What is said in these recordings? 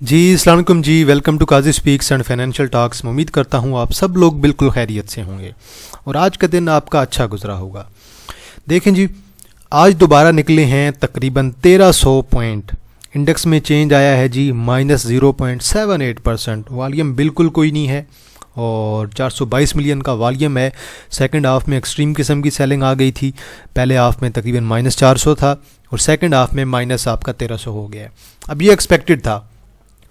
जी अस्सलाम वालेकुम जी। Welcome to Qazi speaks and financial talks. मैं उम्मीद करता हूँ आप सब लोग बिल्कुल खैरियत से होंगे और आज का दिन आपका अच्छा गुजरा होगा। देखें जी, आज दोबारा निकले हैं तकरीबन 1300 पॉइंट। इंडेक्स में चेंज आया है जी -0.78%। वॉल्यूम बिल्कुल कोई नहीं है और 422 मिलियन का वॉल्यूम है। सेकंड हाफ में एक्सट्रीम किस्म की सेलिंग आ गई थी। पहले हाफ में तकरीबन -400 था और सेकंड हाफ में माइनस आपका 1300 हो गया। अब ये एक्सपेक्टेड था।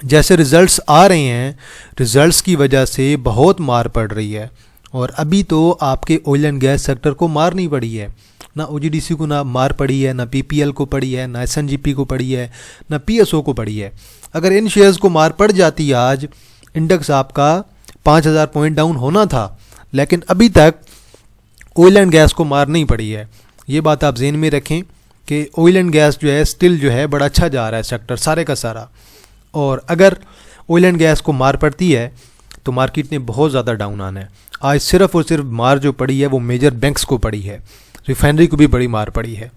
जैसे रिज़ल्ट्स आ रहे हैं, रिज़ल्ट्स की वजह से बहुत मार पड़ रही है और अभी तो आपके ऑयल एंड गैस सेक्टर को मार नहीं पड़ी है। ना ओजीडीसी को ना मार पड़ी है, ना पीपीएल को पड़ी है, ना एसएनजीपी को पड़ी है, ना पीएसओ को पड़ी है। अगर इन शेयर्स को मार पड़ जाती आज, इंडेक्स आपका 5000 पॉइंट डाउन होना था, लेकिन अभी तक ऑयल एंड गैस को मार नहीं पड़ी है। ये बात आप जहन में रखें कि ऑयल एंड गैस जो है स्टिल जो है बड़ा अच्छा जा रहा है सेक्टर सारे का सारा। और अगर ऑयल एंड गैस को मार पड़ती है तो मार्केट ने बहुत ज़्यादा डाउन आना है। आज सिर्फ और सिर्फ मार जो पड़ी है वो मेजर बैंक्स को पड़ी है, रिफाइनरी को भी बड़ी मार पड़ी है।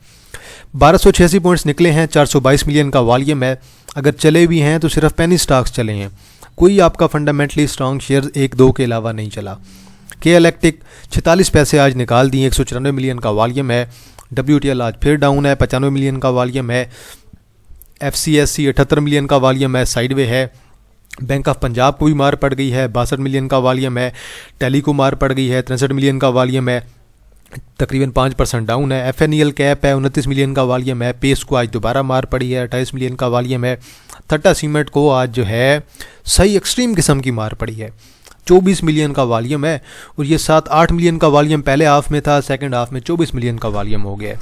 1286 पॉइंट्स निकले हैं, 422 मिलियन का वॉल्यूम है। अगर चले भी हैं तो सिर्फ पेनी स्टॉक्स चले हैं, कोई आपका फंडामेंटली स्ट्रॉन्ग शेयर 1-2 के अलावा नहीं चला। के इलेक्ट्रिक 46 पैसे आज निकाल दिए, 194 मिलियन का वॉल्यूम है। WTL आज फिर डाउन है, 95 मिलियन का वॉल्यूम है। FCSC 78 मिलियन का वॉल्यूम है, साइडवे है। बैंक ऑफ पंजाब को भी मार पड़ गई है, 62 मिलियन का वॉल्यूम है। टेली को मार पड़ गई है, 63 मिलियन का वॉल्यूम है, तकरीबन 5% डाउन है। FNEL कैप है, 29 मिलियन का वॉल्यूम है। पेस को आज दोबारा मार पड़ी है, 28 मिलियन का वॉल्यूम है। थट्टा सीमेंट को आज जो है सही एक्सट्रीम किस्म की मार पड़ी है, 24 मिलियन का वॉल्यूम है। और ये 7-8 मिलियन का वॉल्यूम पहले हाफ में था, सेकंड हाफ में 24 मिलियन का वॉल्यूम हो गया।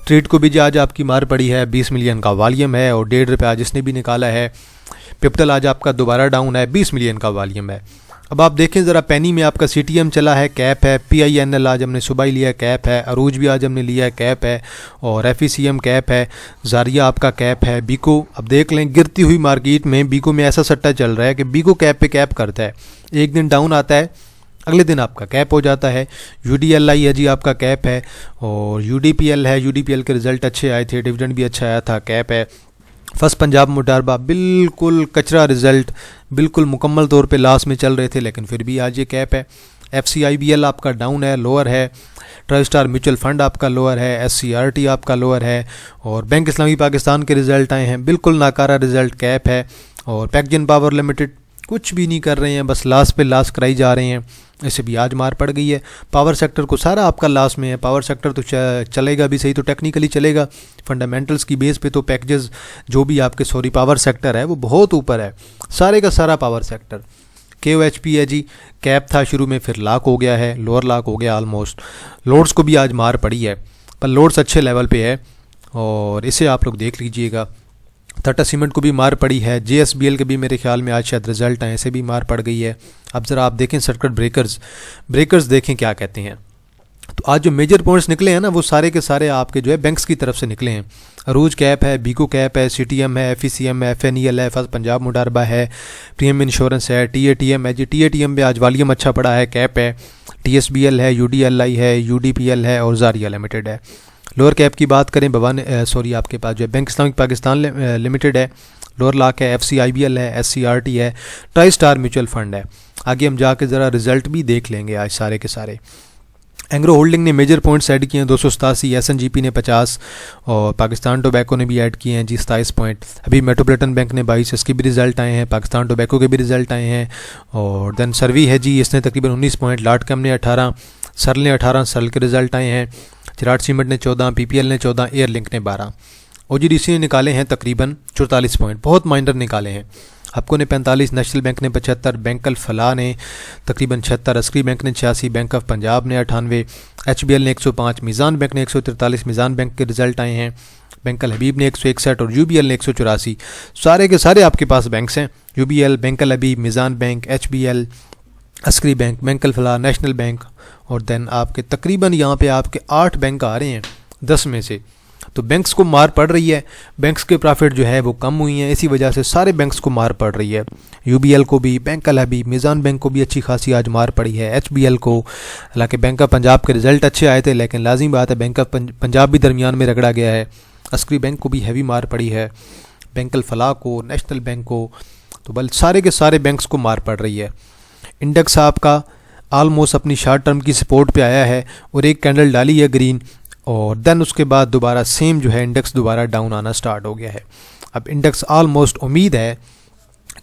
ट्रेड को भी आज आपकी मार पड़ी है, 20 मिलियन का वॉल्यूम है और 1.5 रुपये आज इसने भी निकाला है। पिप्टल आज आपका दोबारा डाउन है, 20 मिलियन का वॉल्यूम है। अब आप देखें ज़रा, पेनी में आपका CTM चला है, कैप है। PINL आज हमने सुबह ही लिया, कैप है। अरूज भी आज हमने लिया है, कैप है। और FECM कैप है। जारिया आपका कैप है। बीको अब देख लें, गिरती हुई मार्केट में बीको में ऐसा सट्टा चल रहा है कि बीको कैप पे कैप करता है। एक दिन डाउन आता है, अगले दिन आपका कैप हो जाता है। UDLI है जी आपका कैप है और UDPL है। UDPL के रिज़ल्ट अच्छे आए थे, डिविडेंड भी अच्छा आया था, कैप है। फर्स्ट पंजाब मोटारबा बिल्कुल कचरा रिज़ल्ट, बिल्कुल मुकम्मल तौर पे लॉस में चल रहे थे, लेकिन फिर भी आज ये कैप है। FCIBL आपका डाउन है, लोअर है। ट्राई स्टार म्यूचुअल फंड आपका लोअर है। SCRT आपका लोअर है। और बैंक इस्लामी पाकिस्तान के रिज़ल्ट आए हैं, बिल्कुल नाकारा रिज़ल्ट, कैप है। और पैक्जन पावर लिमिटेड कुछ भी नहीं कर रहे हैं, बस लास्ट पे लास्ट कराई जा रहे हैं, ऐसे भी आज मार पड़ गई है। पावर सेक्टर को सारा आपका लास्ट में है। पावर सेक्टर तो चलेगा भी सही, तो टेक्निकली चलेगा, फंडामेंटल्स की बेस पे तो पैकेजेस जो भी आपके पावर सेक्टर है वो बहुत ऊपर है, सारे का सारा पावर सेक्टर। KOHP है जी, कैप था शुरू में, फिर लॉक हो गया है, लोअर लॉक हो गया ऑलमोस्ट। लोड्स को भी आज मार पड़ी है, पर लोड्स अच्छे लेवल पे है और इसे आप लोग देख लीजिएगा। टाटा सीमेंट को भी मार पड़ी है। JSBL के भी मेरे ख्याल में आज शायद रिजल्ट आए, ऐसे भी मार पड़ गई है। अब ज़रा आप देखें सर्किट ब्रेकर्स देखें क्या कहते हैं। तो आज जो मेजर पॉइंट्स निकले हैं ना, वो सारे के सारे आपके जो है बैंक्स की तरफ से निकले हैं। अरूज कैप है, बीको कैप है, CTM है, FECM है, FNEL है, फर्स्ट पंजाब मोटारबा है, प्रीमियम इंश्योरेंस है, TATM है जी। TATM पे आज वॉल्यूम अच्छा पड़ा है, कैप है। TSBL है, UDLI है, UDPL है और जारिया लिमिटेड है। लोअर कैप की बात करें, आपके पास जो है बैंक इस्लामिक पाकिस्तान लिमिटेड है, लोअर लॉक है। FCIBL है, SCRT है, ट्राई स्टार म्यूचुअल फंड है। आगे हम जाके ज़रा रिजल्ट भी देख लेंगे आज सारे के सारे। एंग्रो होल्डिंग ने मेजर पॉइंट्स ऐड किए हैं, 287। SNGP ने 50 और पाकिस्तान टोबैको ने भी ऐड किए हैं जी 27 पॉइंट। अभी मेट्रोपॉलिटन बैंक ने 22, इसके भी रिजल्ट आए हैं। पाकिस्तान टोबैको के भी रिजल्ट आए हैं। और देन सर्वी है जी, इसने तकरीबन 19 पॉइंट। लाटकम ने 18, सर्ल ने 18, सर्ल के रिजल्ट आए हैं। चिराट सीमेंट ने 14, PPL ने 14, एयरलिंक ने 12। OGDC ने निकाले हैं तकरीबन 44 पॉइंट, बहुत माइनर निकाले हैं। आपको ने 45, नेशनल बैंक ने 75, बैंकल फलाह ने तकरीबन 76, अस्करी बैंक ने 86, बैंक ऑफ पंजाब ने 98, HBL ने 105, मीज़ान बैंक ने 143। मीज़ान बैंक के रिजल्ट आए हैं। बैंकल हबीब ने 161 और UBL ने 184। सारे के सारे आपके पास बैंक्स हैं, UBL, Bank Al Habib, Meezan bank, HBL, Askari bank, Bank Al Falah, national bank. और देन आपके तकरीबन यहाँ पे आपके 8 बैंक आ रहे हैं 10 में से। तो बैंक्स को मार पड़ रही है, बैंक्स के प्रॉफिट जो है वो कम हुई हैं, इसी वजह से सारे बैंक्स को मार पड़ रही है। UBL को भी, बैंकल हबीब, मीज़ान बैंक को भी अच्छी खासी आज मार पड़ी है। HBL को, हालांकि बैंक ऑफ पंजाब के रिजल्ट अच्छे आए थे, लेकिन लाजिम बात है बैंक ऑफ पंजाब भी दरमियान में रगड़ा गया है। अस्करी बैंक को भी हैवी मार पड़ी है। बैंकल फलाह को, नेशनल बैंक को, तो बल सारे के सारे बैंक्स को मार पड़ रही है। इंडेक्स आपका आलमोस्ट अपनी शॉर्ट टर्म की सपोर्ट पे आया है और एक कैंडल डाली है ग्रीन, और देन उसके बाद दोबारा सेम जो है इंडेक्स दोबारा डाउन आना स्टार्ट हो गया है। अब इंडेक्स आलमोस्ट उम्मीद है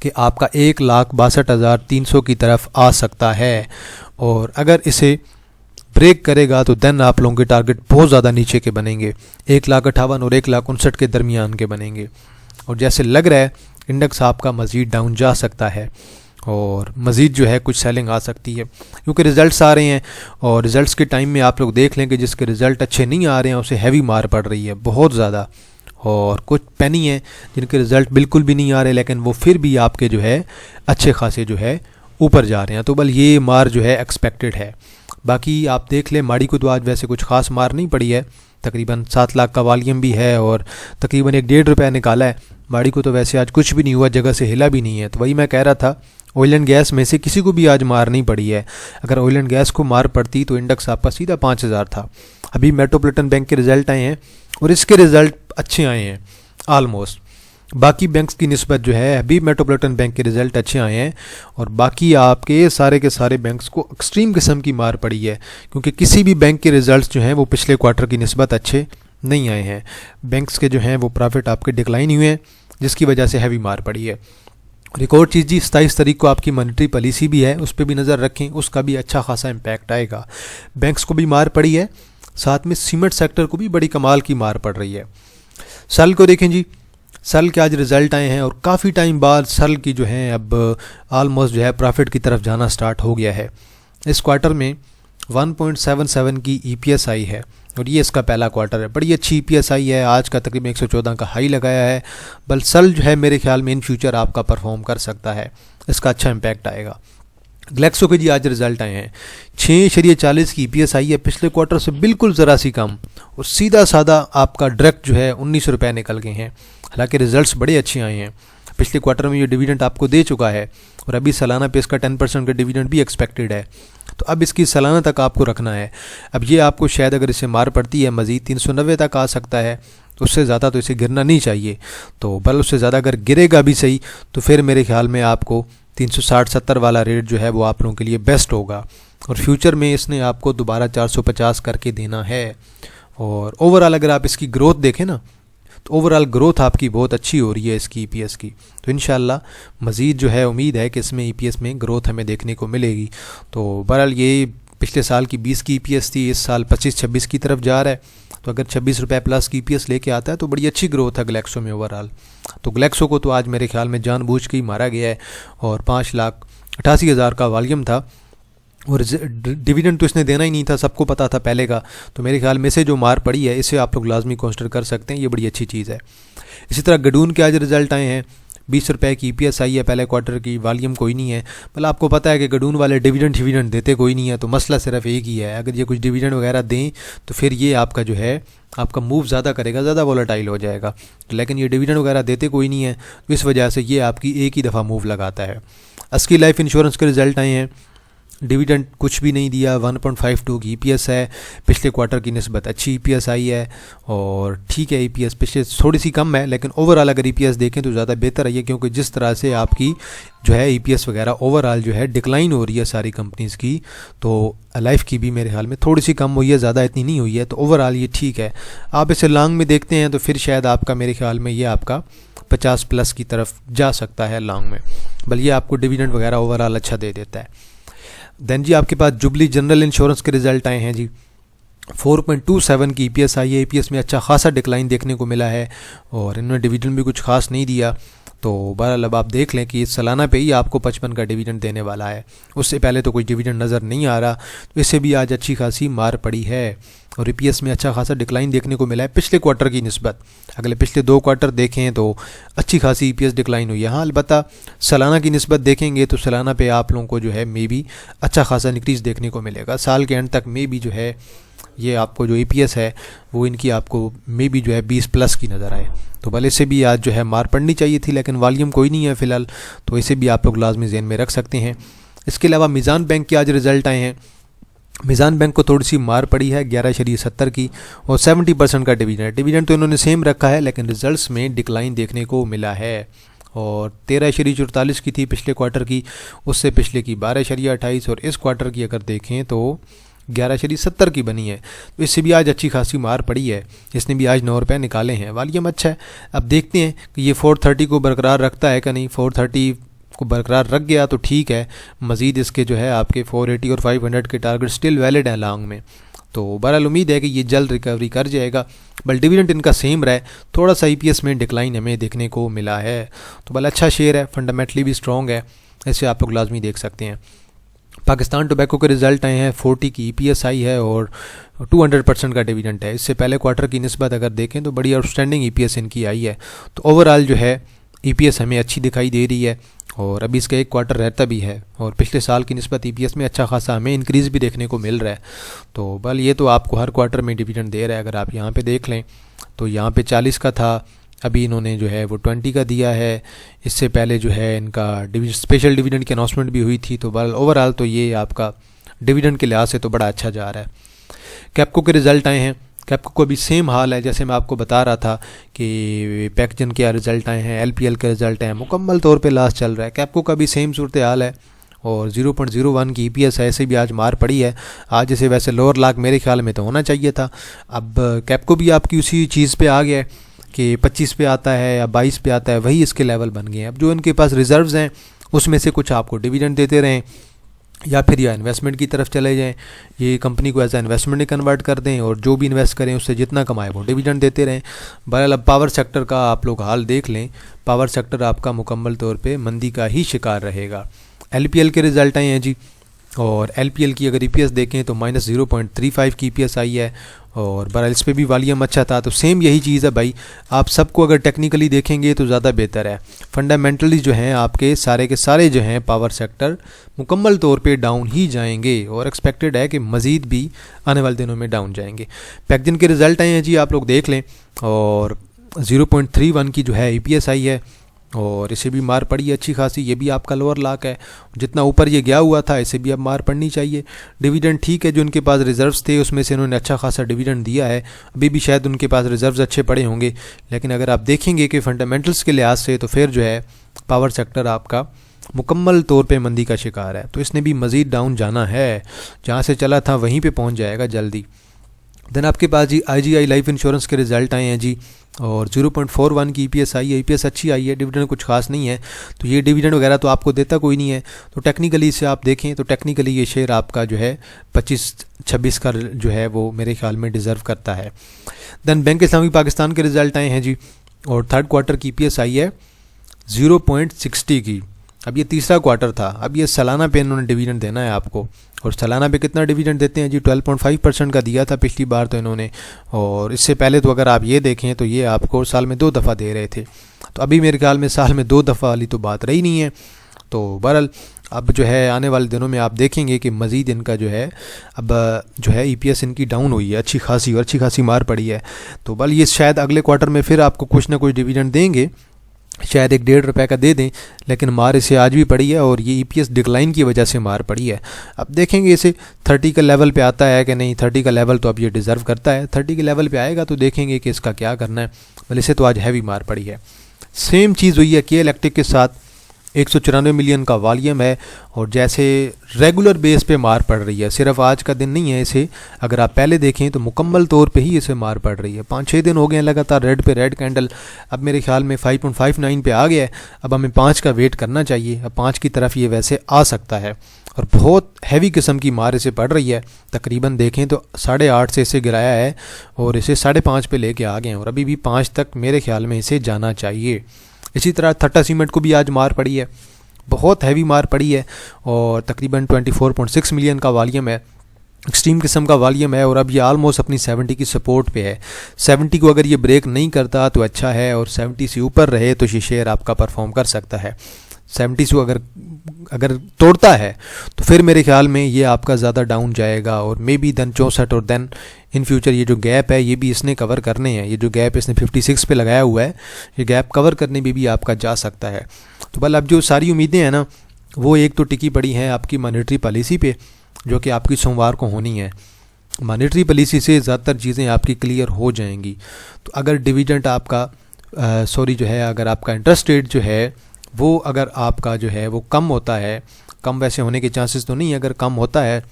कि आपका 1,62,300 की तरफ आ सकता है, और अगर इसे ब्रेक करेगा तो देन आप लोगों के टारगेट बहुत ज़्यादा नीचे के बनेंगे, 1,58,000 और 1,59,000 के दरमियान के बनेंगे। और जैसे लग रहा है इंडेक्स आपका मज़ीद डाउन जा सकता है और मज़ीद जो है कुछ सेलिंग आ सकती है, क्योंकि रिज़ल्ट्स आ रहे हैं और रिज़ल्ट्स के टाइम में आप लोग देख लें कि जिसके रिज़ल्ट अच्छे नहीं आ रहे हैं उसे हैवी मार पड़ रही है बहुत ज़्यादा, और कुछ पेनी हैं जिनके रिज़ल्ट बिल्कुल भी नहीं आ रहे लेकिन वो फिर भी आपके जो है अच्छे खासे जो है ऊपर जा रहे हैं। तो बल ये मार जो है एक्सपेक्टेड है। बाकी आप देख लें माड़ी को तो आज वैसे कुछ खास मार नहीं पड़ी है, तकरीबन 7 लाख का वॉल्यूम भी है और तकरीबन 1-1.5 रुपये निकाला है। माड़ी को तो वैसे आज कुछ भी नहीं हुआ, जगह से हिला भी नहीं है। तो वही मैं कह रहा था ऑयल एंड गैस में से किसी को भी आज मार नहीं पड़ी है। अगर ऑयल एंड गैस को मार पड़ती तो इंडेक्स आपका सीधा 5,000 था। अभी मेट्रोपॉलिटन बैंक के रिज़ल्ट आए हैं और इसके रिज़ल्ट अच्छे आए हैं आलमोस्ट, बाकी बैंक्स की निस्बत जो है अभी मेट्रोपॉलिटन बैंक के रिज़ल्ट अच्छे आए हैं, और बाकी आपके सारे के सारे बैंक्स को एक्सट्रीम किस्म की मार पड़ी है, क्योंकि किसी भी बैंक के रिज़ल्ट्स जो हैं वो पिछले क्वार्टर की निस्बत अच्छे नहीं आए हैं। बैंक्स के जो हैं वो प्रॉफिट आपके डिक्लाइन हुए हैं, जिसकी वजह से हैवी मार पड़ी है। एक और चीज़ जी, 27 तारीख को आपकी मॉनेटरी पॉलिसी भी है, उस पर भी नज़र रखें, उसका भी अच्छा खासा इम्पैक्ट आएगा। बैंक्स को भी मार पड़ी है, साथ में सीमेंट सेक्टर को भी बड़ी कमाल की मार पड़ रही है। सल को देखें जी, सल के आज रिज़ल्ट आए हैं और काफ़ी टाइम बाद सल की जो है अब आलमोस्ट जो है प्रॉफिट की तरफ जाना स्टार्ट हो गया है। इस क्वार्टर में 1.77 की EPS आई है और ये इसका पहला क्वार्टर है। बड़ी अच्छी EPS आई है, आज का तकरीबन 114 का हाई लगाया है। बल सल जो है मेरे ख्याल में इन फ्यूचर आपका परफॉर्म कर सकता है, इसका अच्छा इम्पैक्ट आएगा। ग्लेक्सो के जी आज रिज़ल्ट आए हैं, 6.40 की EPS आई है, पिछले क्वार्टर से बिल्कुल ज़रा सी कम, और सीधा साधा आपका डायरेक्ट जो है 19 रुपये निकल गए हैं। हालांकि रिज़ल्ट्स बड़े अच्छे आए हैं, पिछले क्वार्टर में ये डिविडेंड आपको दे चुका है और अभी सालाना पे इसका 10% का डिविडेंड भी एक्सपेक्टेड है, तो अब इसकी सालाना तक आपको रखना है। अब ये आपको शायद अगर इसे मार पड़ती है मज़ीद 390 तक आ सकता है, तो उससे ज़्यादा तो इसे गिरना नहीं चाहिए। तो बल उससे ज़्यादा अगर गिरेगा भी सही तो फिर मेरे ख्याल में आपको 360-70 वाला रेट जो है वो आप लोगों के लिए बेस्ट होगा, और फ्यूचर में इसने आपको दोबारा 450 करके देना है। और ओवरऑल अगर आप इसकी ग्रोथ देखें ना, तो ओवरऑल ग्रोथ आपकी बहुत अच्छी हो रही है इसकी EPS की, तो इंशाल्लाह मज़ीद जो है उम्मीद है कि इसमें EPS में ग्रोथ हमें देखने को मिलेगी। तो बहरहाल ये पिछले साल की 20 की EPS थी, इस साल 25-26 की तरफ जा रहा है, तो अगर 26 रुपये प्लस की EPS लेके आता है तो बड़ी अच्छी ग्रोथ है ग्लेक्सो में ओवरऑल। तो ग्लेक्सो को तो आज मेरे ख्याल में जानबूझ के ही मारा गया है, और 5,88,000 का वॉल्यूम था और डिविडेंड तो इसने देना ही नहीं था, सबको पता था पहले का। तो मेरे ख्याल में से जो मार पड़ी है इसे आप लोग लाजमी कंसिडर कर सकते हैं, ये बड़ी अच्छी चीज़ है। इसी तरह गडून के आज रिज़ल्ट आए हैं, 20 रुपये की EPS आई है पहले क्वार्टर की, वॉल्यूम कोई नहीं है। मतलब आपको पता है कि गडून वाले डिविडेंड देते कोई नहीं है, तो मसला सिर्फ एक ही है, अगर ये कुछ डिविडेंड वगैरह दें तो फिर ये आपका जो है आपका मूव ज़्यादा करेगा, ज़्यादा वॉलेटाइल हो जाएगा, लेकिन ये डिविडेंड वगैरह देते कोई नहीं है, तो इस वजह से ये आपकी एक ही दफ़ा मूव लगाता है। अस्की लाइफ इंश्योरेंस के रिज़ल्ट आए हैं, डिविडेंड कुछ भी नहीं दिया, 1.52 की EPS है, पिछले क्वार्टर की निस्बत अच्छी EPS आई है, और ठीक है EPS पिछले थोड़ी सी कम है, लेकिन ओवरऑल अगर EPS देखें तो ज़्यादा बेहतर है, क्योंकि जिस तरह से आपकी जो है EPS वगैरह ओवरऑल जो है डिक्लाइन हो रही है सारी कंपनीज़ की, तो लाइफ की भी मेरे ख्याल में थोड़ी सी कम हुई है, ज़्यादा इतनी नहीं हुई है, तो ओवरऑल ये ठीक है। आप इसे लॉन्ग में देखते हैं तो फिर शायद आपका मेरे ख्याल में ये आपका 50 प्लस की तरफ जा सकता है लॉन्ग में, बल ये आपको डिविडेंड वगैरह ओवरऑल अच्छा दे देता है। देन जी आपके पास जुबली जनरल इंश्योरेंस के रिज़ल्ट आए हैं जी, 4.27 की EPS आई है, EPS में अच्छा खासा डिक्लाइन देखने को मिला है, और इन्होंने डिविडेंड भी कुछ खास नहीं दिया। तो बहरहाल अब आप देख लें कि इस सालाना पे ही आपको 55 का डिविडेंड देने वाला है, उससे पहले तो कोई डिविडेंड नज़र नहीं आ रहा, तो इससे भी आज अच्छी खासी मार पड़ी है, और EPS में अच्छा खासा डिक्लाइन देखने को मिला है पिछले क्वार्टर की निस्बत। अगले पिछले 2 क्वार्टर देखें तो अच्छी खासी EPS डिक्लाइन हुई है। हाँ, अलबत्ता सालाना की निस्बत देखेंगे तो सालाना पे आप लोगों को जो है मे बी अच्छा खासा इंक्रीज़ देखने को मिलेगा, साल के एंड तक मे बी जो है ये आपको जो EPS है वो इनकी आपको मे बी जो है 20 प्लस की नज़र आए। तो भले से भी आज जो है मार पड़नी चाहिए थी, लेकिन वॉल्यूम कोई नहीं है फ़िलहाल, तो इसे भी आप लोग लाजमी ज़हन में रख सकते हैं। इसके अलावा मीज़ान बैंक के आज रिज़ल्ट आए हैं, मीज़ान बैंक को थोड़ी सी मार पड़ी है 11.70 की, और 70% का डिविडेंड तो इन्होंने सेम रखा है, लेकिन रिजल्ट्स में डिक्लाइन देखने को मिला है, और 13.44 की थी पिछले क्वार्टर की, उससे पिछले की 12.28 और इस क्वार्टर की अगर देखें तो 11.70 की बनी है। तो इससे भी आज अच्छी खासी मार पड़ी है, इसने भी आज 9 रुपये निकाले हैं। वॉल्यूम अच्छा है। अब देखते हैं कि ये 430 को बरकरार रखता है कि नहीं। 430 को बरकरार रख गया तो ठीक है, मज़ीद इसके जो है आपके 480 और 500 के टारगेट स्टिल वैलिड हैं लॉन्ग में। तो बहरहाल उम्मीद है कि ये जल्द रिकवरी कर जाएगा। बल डिविडेंड इनका सेम रहा है, थोड़ा सा ईपीएस में डिक्लाइन हमें देखने को मिला है। तो बल अच्छा शेयर है, फंडामेंटली भी स्ट्रॉन्ग है, ऐसे आप लोग लाजमी देख सकते हैं। पाकिस्तान टोबैको के रिज़ल्ट आए हैं, 40 की ईपीएस आई है और 200% का डिविडेंड है। इससे पहले क्वार्टर की निस्बत अगर देखें तो बड़ी आउटस्टैंडिंग ईपीएस इनकी आई है। तो ओवरऑल जो है ईपीएस हमें अच्छी दिखाई दे रही है और अभी इसका एक क्वार्टर रहता भी है और पिछले साल की निस्बत ईपीएस में अच्छा खासा हमें इंक्रीज़ भी देखने को मिल रहा है। तो बल ये तो आपको हर क्वार्टर में डिविडेंड दे रहा है। अगर आप यहाँ पे देख लें तो यहाँ पे 40 का था, अभी इन्होंने जो है वो 20 का दिया है। इससे पहले जो है इनका स्पेशल डिविडेंड की अनाउंसमेंट भी हुई थी। तो बल ओवरऑल तो ये आपका डिविडेंड के लिहाज से तो बड़ा अच्छा जा रहा है। कैप्को के रिज़ल्ट आए हैं, कैप्को को भी सेम हाल है जैसे मैं आपको बता रहा था कि पैकेजन के रिज़ल्ट आए हैं, एलपीएल के रिज़ल्ट हैं, मुकम्मल तौर पे लॉस चल रहा है। कैप्को का भी सेम सूरत हाल है और 0.01 की ईपीएस है, ऐसे भी आज मार पड़ी है। आज जैसे वैसे लोअर लाख मेरे ख्याल में तो होना चाहिए था। अब कैप्को भी आपकी उसी चीज़ पे आ गया है कि 25 पे आता है या 22 पे आता है, वही इसके लेवल बन गए हैं। अब जो इनके पास रिजर्व्स हैं उसमें से कुछ आपको डिविडेंड देते रहें या फिर या इन्वेस्टमेंट की तरफ चले जाएं, ये कंपनी को एज ए इन्वेस्टमेंट में कन्वर्ट कर दें और जो भी इन्वेस्ट करें उससे जितना कमाए वो डिविडेंड देते रहें। बहरहाल अब पावर सेक्टर का आप लोग हाल देख लें, पावर सेक्टर आपका मुकम्मल तौर पे मंदी का ही शिकार रहेगा। एलपीएल के रिज़ल्ट आए हैं जी और एलपीएल की अगर ईपीएस देखें तो -0.35 की ईपीएस आई है और बहरहाल इस पर भी वॉल्यूम अच्छा था। तो सेम यही चीज़ है भाई, आप सबको अगर टेक्निकली देखेंगे तो ज़्यादा बेहतर है। फंडामेंटली जो हैं आपके सारे के सारे जो हैं पावर सेक्टर मुकम्मल तौर पे डाउन ही जाएंगे और एक्सपेक्टेड है कि मज़ीद भी आने वाले दिनों में डाउन जाएंगे। पैकेजन के रिज़ल्ट आए हैं जी, आप लोग देख लें और 0.31 की जो है ईपीएस आई है और इसे भी मार पड़ी है अच्छी खासी। ये भी आपका लोअर लाख है, जितना ऊपर ये गया हुआ था इसे भी अब मार पड़नी चाहिए। डिविडेंड ठीक है, जो उनके पास रिजर्व्स थे उसमें से इन्होंने अच्छा खासा डिविडेंड दिया है, अभी भी शायद उनके पास रिजर्व्स अच्छे पड़े होंगे। लेकिन अगर आप देखेंगे कि फंडामेंटल्स के लिहाज से तो फिर जो है पावर सेक्टर आपका मुकम्मल तौर पे मंदी का शिकार है। तो इसने भी मज़ीद डाउन जाना है, जहाँ से चला था वहीं पे पहुँच जाएगा जल्दी। देन आपके पास जी आईजीआई लाइफ इंश्योरेंस के रिज़ल्ट आए हैं जी और 0.41 की ईपीएस आई है, ईपीएस अच्छी आई है, डिविडेंड कुछ खास नहीं है। तो ये डिविडेंड वगैरह तो आपको देता कोई नहीं है। तो टेक्निकली इसे आप देखें तो टेक्निकली ये शेयर आपका जो है 25-26 का जो है वो मेरे ख्याल में डिज़र्व करता है। देन बैंक इस्लामी पाकिस्तान के रिज़ल्ट आए हैं जी और थर्ड क्वार्टर की ईपीएस आई है 0.60 की। अब ये तीसरा क्वार्टर था, अब ये सालाना पे इन्होंने डिविडेंड देना है आपको और सालाना पे कितना डिविडेंड देते हैं जी 12.5% का दिया था पिछली बार तो इन्होंने, और इससे पहले तो अगर आप ये देखें तो ये आपको साल में 2 दफ़ा दे रहे थे। तो अभी मेरे ख्याल में साल में 2 दफ़ा वाली तो बात रही नहीं है। तो बहरहाल अब जो है आने वाले दिनों में आप देखेंगे कि मज़ीद इनका जो है अब जो है ईपीएस इनकी डाउन हुई है अच्छी खासी और अच्छी खासी मार पड़ी है। तो बल ये शायद अगले क्वार्टर में फिर आपको कुछ ना कुछ डिविडेंड देंगे, शायद 1-1.5 रुपये का दे दें, लेकिन मार इसे आज भी पड़ी है और ये ईपीएस डिक्लाइन की वजह से मार पड़ी है। अब देखेंगे इसे 30 का लेवल पे आता है कि नहीं। 30 का लेवल तो अब ये डिज़र्व करता है, 30 के लेवल पे आएगा तो देखेंगे कि इसका क्या करना है। बल इसे तो आज हैवी मार पड़ी है। सेम चीज़ हुई है के इलेक्ट्रिक के साथ, 194 मिलियन का वॉल्यूम है और जैसे रेगुलर बेस पे मार पड़ रही है, सिर्फ आज का दिन नहीं है। इसे अगर आप पहले देखें तो मुकम्मल तौर पे ही इसे मार पड़ रही है। 5-6 दिन हो गए हैं लगातार रेड पे रेड कैंडल। अब मेरे ख्याल में 5.59 पे आ गया है, अब हमें 5 का वेट करना चाहिए। अब 5 की तरफ ये वैसे आ सकता है और बहुत हैवी किस्म की मार इसे पड़ रही है। तकरीबन देखें तो 8.5 से इसे गिराया है और इसे 5.5 पे लेके आ गए हैं और अभी भी 5 तक मेरे ख्याल में इसे जाना चाहिए। इसी तरह थट्टा सीमेंट को भी आज मार पड़ी है, बहुत हैवी मार पड़ी है और तकरीबन 24.6 मिलियन का वॉल्यूम है, एक्सट्रीम किस्म का वॉल्यूम है और अब ये आलमोस्ट अपनी 70 की सपोर्ट पे है। 70 को अगर ये ब्रेक नहीं करता तो अच्छा है और 70 से ऊपर रहे तो ये शेयर आपका परफॉर्म कर सकता है। 70 से अगर तोड़ता है तो फिर मेरे ख्याल में ये आपका ज़्यादा डाउन जाएगा और मे बी देन 64 और देन इन फ्यूचर ये जो गैप है ये भी इसने कवर करने हैं। ये जो गैप इसने 56 पे लगाया हुआ है, ये गैप कवर करने में भी आपका जा सकता है। तो बल अब जो सारी उम्मीदें हैं ना वो एक तो टिकी पड़ी हैं आपकी मॉनेटरी पॉलिसी पे, जो कि आपकी सोमवार को होनी है। मॉनेटरी पॉलिसी से ज़्यादातर चीज़ें आपकी क्लियर हो जाएंगी। तो अगर डिविडेंड आपका सॉरी जो है अगर आपका इंटरेस्ट रेट जो है वो अगर आपका जो है वो कम होता है, कम वैसे होने के चांसेस तो नहीं है, अगर कम होता है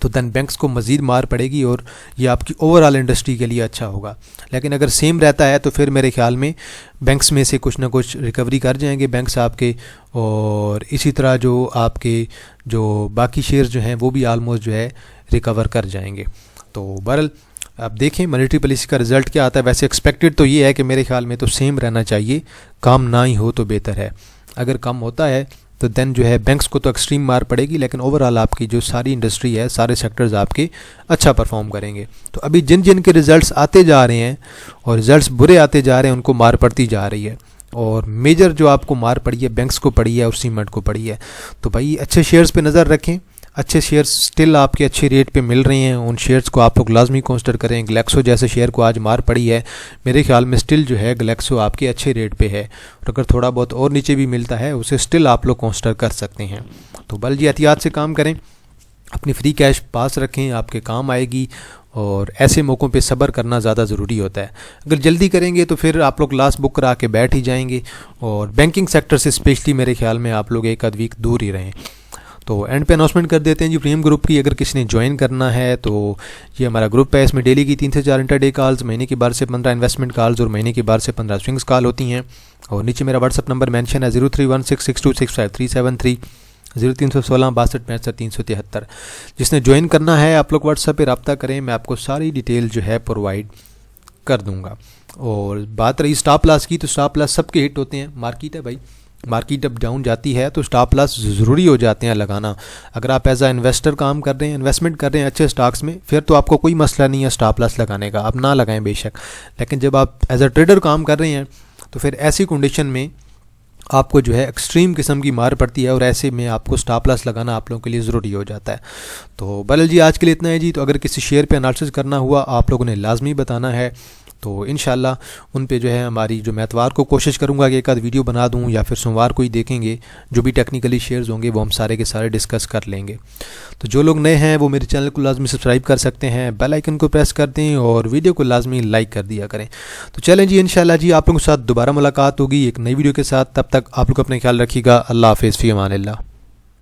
तो दैन बैंक्स को मज़ीद मार पड़ेगी और ये आपकी ओवरऑल इंडस्ट्री के लिए अच्छा होगा। लेकिन अगर सेम रहता है तो फिर मेरे ख्याल में बैंक्स में से कुछ ना कुछ रिकवरी कर जाएंगे बैंक्स आपके, और इसी तरह जो आपके जो बाकी शेयर्स जो हैं वो भी आलमोस्ट जो है रिकवर कर जाएंगे। तो बहरहाल आप देखें मॉनेटरी पॉलिसी का रिज़ल्ट क्या आता है। वैसे एक्सपेक्टेड तो ये है कि मेरे ख्याल में तो सेम रहना चाहिए, काम ना ही हो तो बेहतर है। अगर कम होता है तो देन जो है बैंक्स को तो एक्सट्रीम मार पड़ेगी, लेकिन ओवरऑल आपकी जो सारी इंडस्ट्री है, सारे सेक्टर्स आपके अच्छा परफॉर्म करेंगे। तो अभी जिन जिन के रिज़ल्ट्स आते जा रहे हैं और रिज़ल्ट्स बुरे आते जा रहे हैं उनको मार पड़ती जा रही है, और मेजर जो आपको मार पड़ी है बैंक्स को पड़ी है और सीमेंट को पड़ी है। तो भाई अच्छे शेयर्स पे नज़र रखें, अच्छे शेयर्स स्टिल आपके अच्छे रेट पे मिल रहे हैं, उन शेयर्स को आप लोग लाजमी कंसिडर करें। ग्लेक्सो जैसे शेयर को आज मार पड़ी है, मेरे ख्याल में स्टिल जो है ग्लेक्सो आपके अच्छे रेट पे है, और अगर थोड़ा बहुत और नीचे भी मिलता है उसे स्टिल आप लोग कंसिडर कर सकते हैं। तो बल जी एहतियात से काम करें, अपनी फ्री कैश पास रखें, आपके काम आएगी, और ऐसे मौक़ों पे सब्र करना ज़्यादा ज़रूरी होता है। अगर जल्दी करेंगे तो फिर आप लोग लास्ट बुक करा के बैठ ही जाएंगे, और बैंकिंग सेक्टर से स्पेशली मेरे ख्याल में आप लोग एक आध वीक दूर ही रहें। तो एंड पे अनाउंसमेंट कर देते हैं जी प्रीमियम ग्रुप की। अगर किसी ने ज्वाइन करना है तो ये हमारा ग्रुप है, इसमें डेली की 3 से 4 इंटरडे कॉल्स, महीने की 12 से 15 इन्वेस्टमेंट कॉल्स और महीने की 12 से 15 स्विंग्स कॉल होती हैं। और नीचे मेरा व्हाट्सअप नंबर मेंशन है 03166265 0316 62 65 373। जिसने ज्वाइन करना है आप लोग व्हाट्सएप पे रब्ता करें, मैं आपको सारी डिटेल जो है प्रोवाइड कर दूंगा। और बात रही स्टॉप लॉस की, तो स्टॉप लॉस सबके हिट होते हैं। मार्केट है भाई, मार्केट अप डाउन जाती है तो स्टॉप लॉस ज़रूरी हो जाते हैं लगाना। अगर आप एज आ इन्वेस्टर काम कर रहे हैं, इन्वेस्टमेंट कर रहे हैं अच्छे स्टॉक्स में, फिर तो आपको कोई मसला नहीं है स्टॉप लॉस लगाने का, आप ना लगाएं बेशक। लेकिन जब आप एज आ ट्रेडर काम कर रहे हैं तो फिर ऐसी कंडीशन में आपको जो है एक्सट्रीम किस्म की मार पड़ती है, और ऐसे में आपको स्टॉप लॉस लगाना आप लोगों के लिए ज़रूरी हो जाता है। तो बलल जी आज के लिए इतना है जी। तो अगर किसी शेयर पे एनालिसिस करना हुआ आप लोगों ने लाजमी बताना है, तो इंशाल्लाह उन पे जो है हमारी जो मैं एतवार को कोशिश करूंगा कि एक आध वीडियो बना दूं, या फिर सोमवार को ही देखेंगे। जो भी टेक्निकली शेयर्स होंगे वो हम सारे के सारे डिस्कस कर लेंगे। तो जो लोग नए हैं वो मेरे चैनल को लाजमी सब्सक्राइब कर सकते हैं, बेल आइकन को प्रेस कर दें और वीडियो को लाजमी लाइक कर दिया करें। तो चलें जी, इंशाल्लाह जी आप लोगों के साथ दोबारा मुलाकात होगी एक नई वीडियो के साथ। तब तक आप लोग अपना ख्याल रखिएगा। अल्लाह हाफ़िज़, फ़ी अमानिल्लाह।